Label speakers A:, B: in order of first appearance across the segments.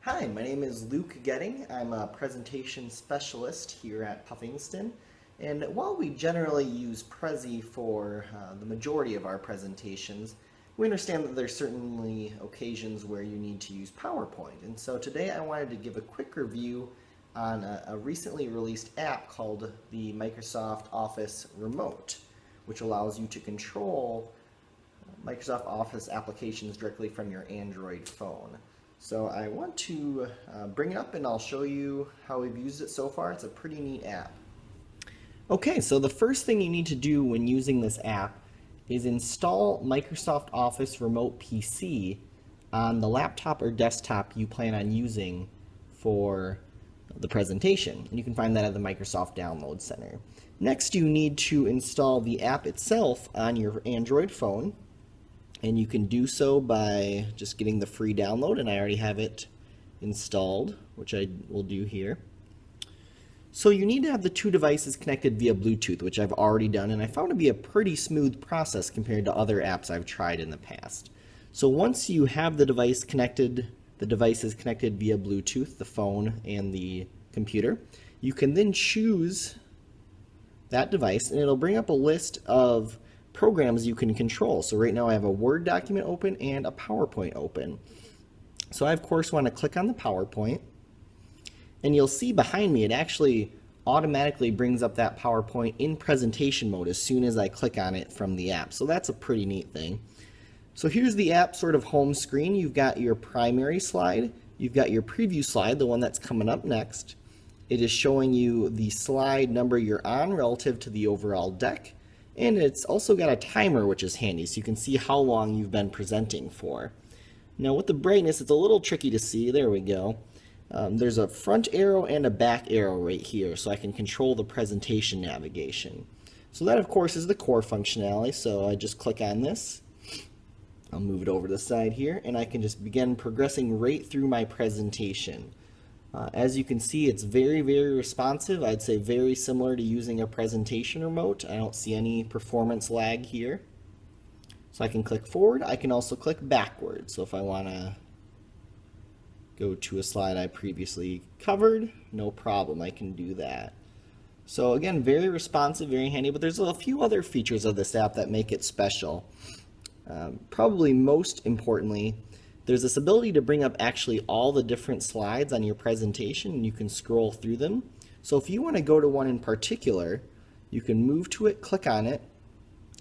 A: Hi, my name is Luke Getting. I'm a presentation specialist here at Puffingston. And while we generally use Prezi for the majority of our presentations, we understand that there's certainly occasions where you need to use PowerPoint. And so today I wanted to give a quick review on a recently released app called the Microsoft Office Remote, which allows you to control Microsoft Office applications directly from your Android phone. So I want to bring it up and I'll show you how we've used it so far. It's a pretty neat app. Okay, so the first thing you need to do when using this app is install Microsoft Office Remote PC on the laptop or desktop you plan on using for the presentation. And you can find that at the Microsoft Download Center. Next, you need to install the app itself on your Android phone. And you can do so by just getting the free download, and I already have it installed, which I will do here. So you need to have the two devices connected via Bluetooth, which I've already done, and I found to be a pretty smooth process compared to other apps I've tried in the past. So once you have the devices connected via Bluetooth, the phone and the computer, you can then choose that device, and it'll bring up a list of programs you can control. So right now I have a Word document open and a PowerPoint open. So I of course want to click on the PowerPoint, and you'll see behind me it actually automatically brings up that PowerPoint in presentation mode as soon as I click on it from the app. So that's a pretty neat thing. So here's the app sort of home screen. You've got your primary slide, you've got your preview slide, the one that's coming up next. It is showing you the slide number you're on relative to the overall deck. And it's also got a timer, which is handy, so you can see how long you've been presenting for. Now with the brightness, it's a little tricky to see. There we go. There's a front arrow and a back arrow right here, so I can control the presentation navigation. So that, of course, is the core functionality, so I just click on this. I'll move it over to the side here, and I can just begin progressing right through my presentation. As you can see, it's very, very responsive. I'd say very similar to using a presentation remote. I don't see any performance lag here. So I can click forward. I can also click backward. So if I want to go to a slide I previously covered, no problem, I can do that. So again, very responsive, very handy, but there's a few other features of this app that make it special. Probably most importantly, there's this ability to bring up actually all the different slides on your presentation, and you can scroll through them. So if you want to go to one in particular, you can move to it, click on it,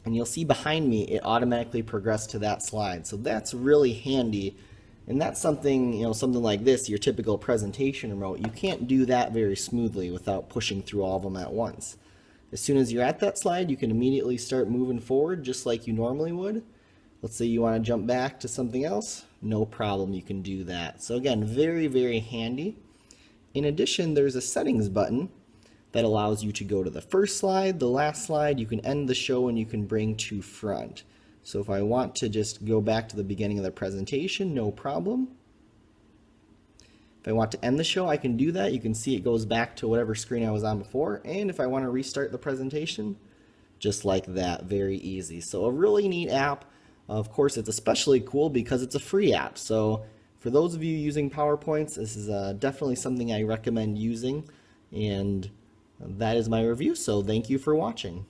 A: and you'll see behind me it automatically progressed to that slide. So that's really handy, and that's something, something like this, your typical presentation remote, you can't do that very smoothly without pushing through all of them at once. As soon as you're at that slide, you can immediately start moving forward just like you normally would. Let's say you want to jump back to something else, no problem, you can do that. So again, very, very handy. In addition, there's a settings button that allows you to go to the first slide, the last slide, you can end the show, and you can bring to front. So if I want to just go back to the beginning of the presentation, no problem. If I want to end the show, I can do that. You can see it goes back to whatever screen I was on before. And if I want to restart the presentation, just like that, very easy. So a really neat app. Of course, it's especially cool because it's a free app. So for those of you using PowerPoints, this is definitely something I recommend using. And that is my review. So thank you for watching.